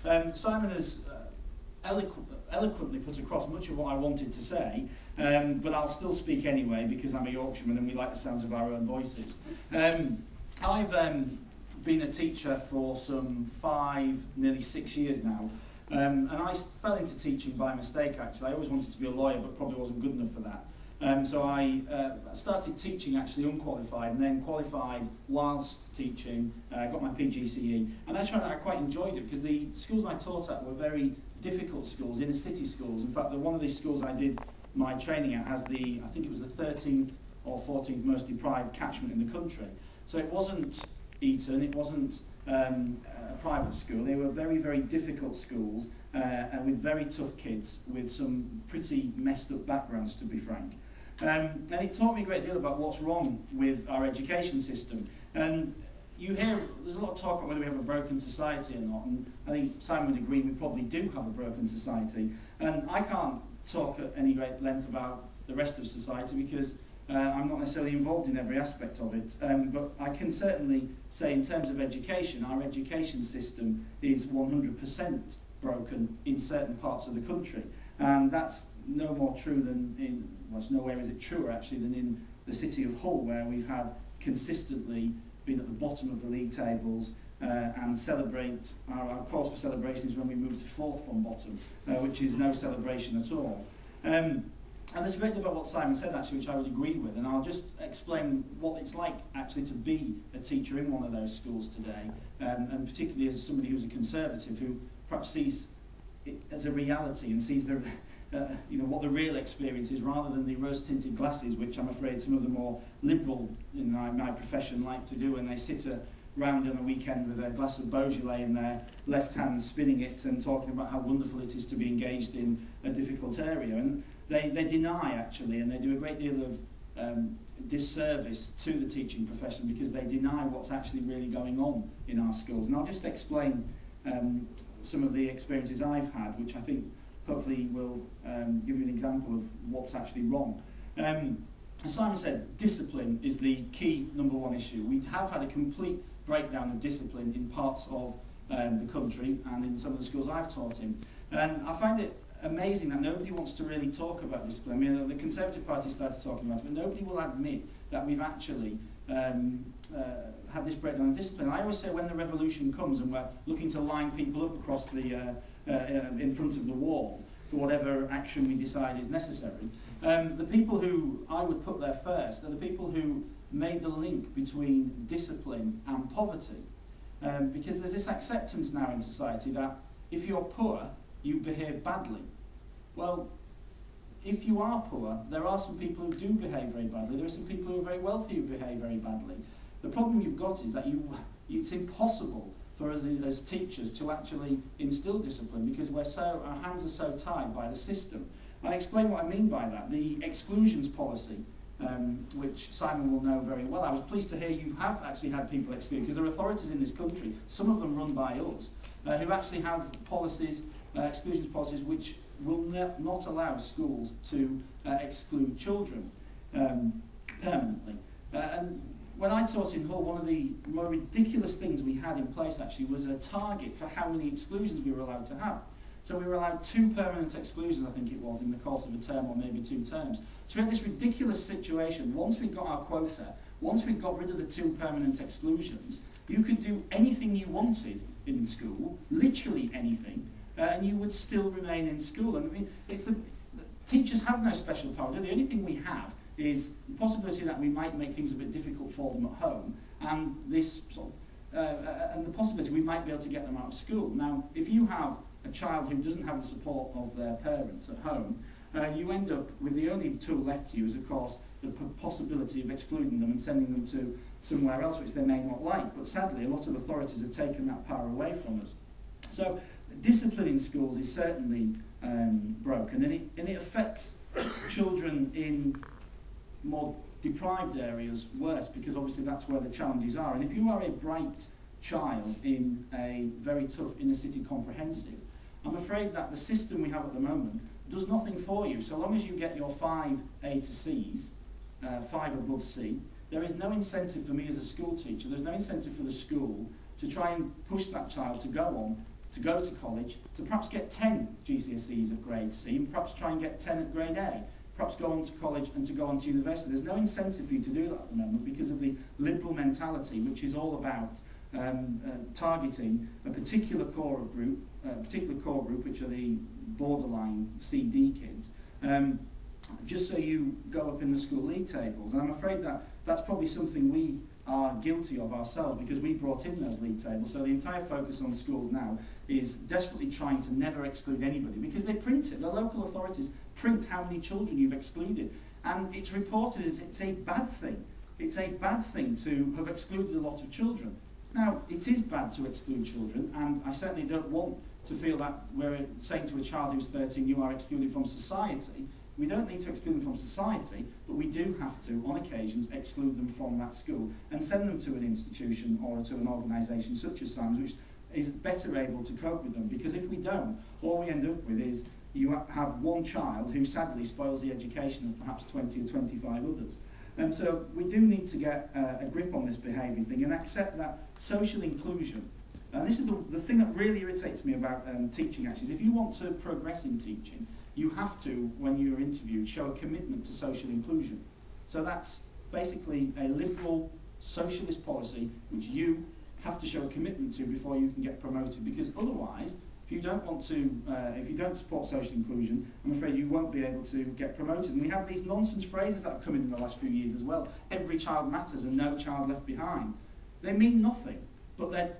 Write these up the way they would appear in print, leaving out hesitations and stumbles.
Simon has eloquently put across much of what I wanted to say, but I'll still speak anyway because I'm a Yorkshireman and we like the sounds of our own voices. I've been a teacher for some 5, nearly 6 years now, and I fell into teaching by mistake actually. I always wanted to be a lawyer but probably wasn't good enough for that. So I started teaching actually unqualified and then qualified whilst teaching, got my PGCE, and I just found that I quite enjoyed it because the schools I taught at were very difficult schools, inner city schools. In fact, one of these schools I did my training at has I think it was the 13th or 14th most deprived catchment in the country. So it wasn't Eton, it wasn't a private school. They were very, very difficult schools and with very tough kids with some pretty messed up backgrounds, to be frank. And it taught me a great deal about what's wrong with our education system. And you hear, there's a lot of talk about whether we have a broken society or not, and I think Simon would agree we probably do have a broken society. And I can't talk at any great length about the rest of society because I'm not necessarily involved in every aspect of it, but I can certainly say in terms of education, our education system is 100% broken in certain parts of the country. And that's no more true than well, it's nowhere is it truer actually than in the city of Hull, where we've had consistently been at the bottom of the league tables and celebrate, our cause for celebration is when we move to 4th from bottom, which is no celebration at all. And there's a great deal about what Simon said actually, which I would agree with, and I'll just explain what it's like actually to be a teacher in one of those schools today, and particularly as somebody who's a conservative who perhaps sees it as a reality and sees the you know, what the real experience is rather than the rose-tinted glasses, which I'm afraid some of the more liberal in my profession like to do when they sit around on a weekend with a glass of Beaujolais in their left hand, spinning it and talking about how wonderful it is to be engaged in a difficult area. And they deny actually, and they do a great deal of disservice to the teaching profession because they deny what's actually really going on in our schools. And I'll just explain some of the experiences I've had, which I think hopefully will give you an example of what's actually wrong. As Simon said, discipline is the key #1 issue. We have had a complete breakdown of discipline in parts of the country and in some of the schools I've taught in. And I find it amazing that nobody wants to really talk about discipline. I mean, the Conservative Party started talking about it, but nobody will admit that we've actually had this breakdown of discipline. I always say when the revolution comes and we're looking to line people up across the in front of the wall for whatever action we decide is necessary, the people who I would put there first are the people who made the link between discipline and poverty. Because there's this acceptance now in society that if you're poor, you behave badly. Well, if you are poor, there are some people who do behave very badly. There are some people who are very wealthy who behave very badly. The problem you've got is that it's impossible for us as teachers to actually instill discipline because our hands are so tied by the system. I'll explain what I mean by that. The exclusions policy, which Simon will know very well. I was pleased to hear you have actually had people excluded because there are authorities in this country, some of them run by us, who actually have policies, exclusions policies, which will not allow schools to exclude children permanently. And when I taught in Hull, one of the more ridiculous things we had in place actually was a target for how many exclusions we were allowed to have. So we were allowed 2 permanent exclusions, I think it was, in the course of a term or maybe 2 terms. So we had this ridiculous situation. Once we got our quota, once we got rid of the 2 permanent exclusions, you could do anything you wanted in school, literally anything, and you would still remain in school. And I mean, the teachers have no special power. The only thing we have is the possibility that we might make things a bit difficult for them at home, and and the possibility we might be able to get them out of school. Now, if you have a child who doesn't have the support of their parents at home, you end up with the only tool left to use, of course, the possibility of excluding them and sending them to somewhere else which they may not like. But sadly, a lot of authorities have taken that power away from us. So discipline in schools is certainly broken, and it affects children in more deprived areas worse, because obviously that's where the challenges are. And if you are a bright child in a very tough inner city comprehensive, I'm afraid that the system we have at the moment does nothing for you. So long as you get your 5 A to C's, 5 above C, there is no incentive for me as a school teacher, there's no incentive for the school to try and push that child to go on to go to college, to perhaps get 10 GCSEs at grade C, and perhaps try and get 10 at grade A, perhaps go on to college and to go on to university. There's no incentive for you to do that at the moment because of the liberal mentality, which is all about targeting a particular core group, which are the borderline CD kids, just so you go up in the school league tables. And I'm afraid that that's probably something we are guilty of ourselves because we brought in those league tables. So the entire focus on schools now is desperately trying to never exclude anybody because they print it. The local authorities print how many children you've excluded, and it's reported as it's a bad thing. It's a bad thing to have excluded a lot of children. Now, it is bad to exclude children, and I certainly don't want to feel that we're saying to a child who's 13, you are excluded from society. We don't need to exclude them from society, but we do have to, on occasions, exclude them from that school and send them to an institution or to an organisation such as SAMS, which is better able to cope with them. Because if we don't, all we end up with is you have one child who sadly spoils the education of perhaps 20 or 25 others. And so we do need to get a grip on this behaviour thing and accept that social inclusion. And this is the thing that really irritates me about teaching actually, is if you want to progress in teaching, you have to, when you're interviewed, show a commitment to social inclusion. So that's basically a liberal socialist policy which you have to show a commitment to before you can get promoted, because otherwise, if you don't want to, if you don't support social inclusion, I'm afraid you won't be able to get promoted. And we have these nonsense phrases that have come in the last few years as well. Every child matters and no child left behind. They mean nothing, but they're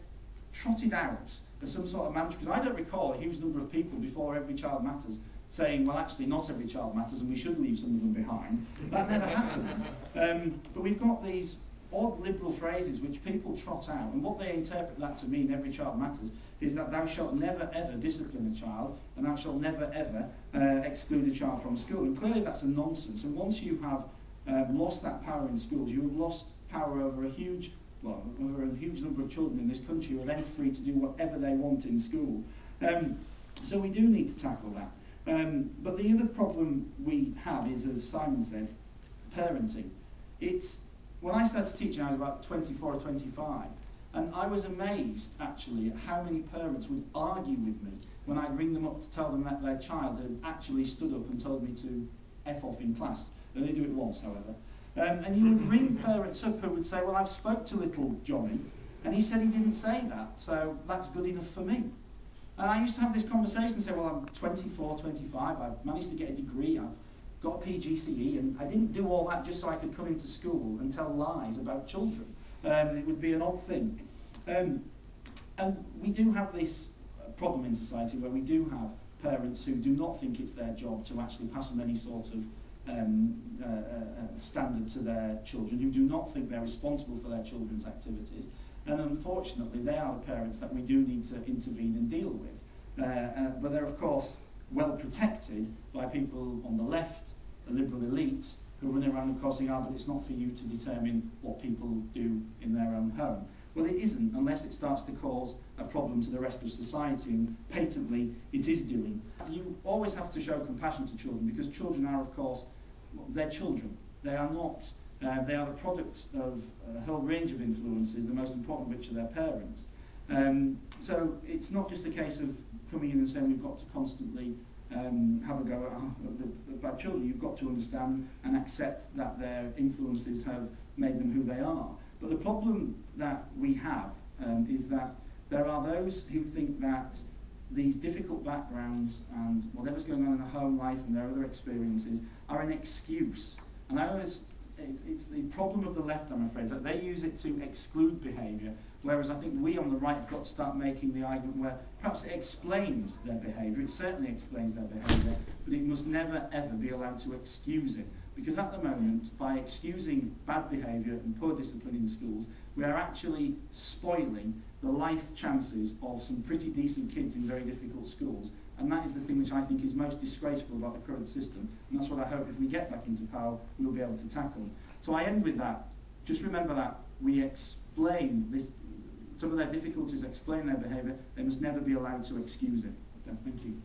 trotted out as some sort of mantra, because I don't recall a huge number of people before Every Child Matters saying, well, actually, not every child matters and we should leave some of them behind. That never happened. But we've got these odd liberal phrases which people trot out, and what they interpret that to mean, every child matters, is that thou shalt never ever discipline a child, and thou shalt never ever exclude a child from school. And clearly that's a nonsense. And once you have lost that power in schools, you have lost power over a huge number of children in this country who are then free to do whatever they want in school. So we do need to tackle that. But the other problem we have is, as Simon said, parenting. When I started teaching, I was about 24 or 25, and I was amazed, actually, at how many parents would argue with me when I'd ring them up to tell them that their child had actually stood up and told me to F off in class. They only do it once, however. And you would ring parents up who would say, well, I've spoke to little Johnny, and he said he didn't say that, so that's good enough for me. And I used to have this conversation and say, well, I'm 24, 25, I've managed to get a degree, I've got a PGCE, and I didn't do all that just so I could come into school and tell lies about children. It would be an odd thing. And we do have this problem in society where we do have parents who do not think it's their job to actually pass on any sort of standard to their children, who do not think they're responsible for their children's activities. And unfortunately, they are the parents that we do need to intervene and deal with. But they're, of course, well protected by people on the left, the liberal elite, who run around and causing, but it's not for you to determine what people do in their own home. Well, it isn't, unless it starts to cause a problem to the rest of society, and patently it is doing. You always have to show compassion to children, because children are, of course, they're children. They are not, they are the product of a whole range of influences, the most important of which are their parents. So it's not just a case of coming in and saying we've got to constantly have a go at the bad children. You've got to understand and accept that their influences have made them who they are. But the problem that we have is that there are those who think that these difficult backgrounds and whatever's going on in their home life and their other experiences are an excuse. And it's the problem of the left, I'm afraid, that they use it to exclude behaviour, whereas I think we on the right have got to start making the argument where perhaps it explains their behaviour, it certainly explains their behaviour, but it must never ever be allowed to excuse it. Because at the moment, by excusing bad behaviour and poor discipline in schools, we are actually spoiling the life chances of some pretty decent kids in very difficult schools. And that is the thing which I think is most disgraceful about the current system. And that's what I hope, if we get back into power, we'll be able to tackle. So I end with that. Just remember that we explain this, some of their difficulties, explain their behaviour. They must never be allowed to excuse it. Okay, thank you.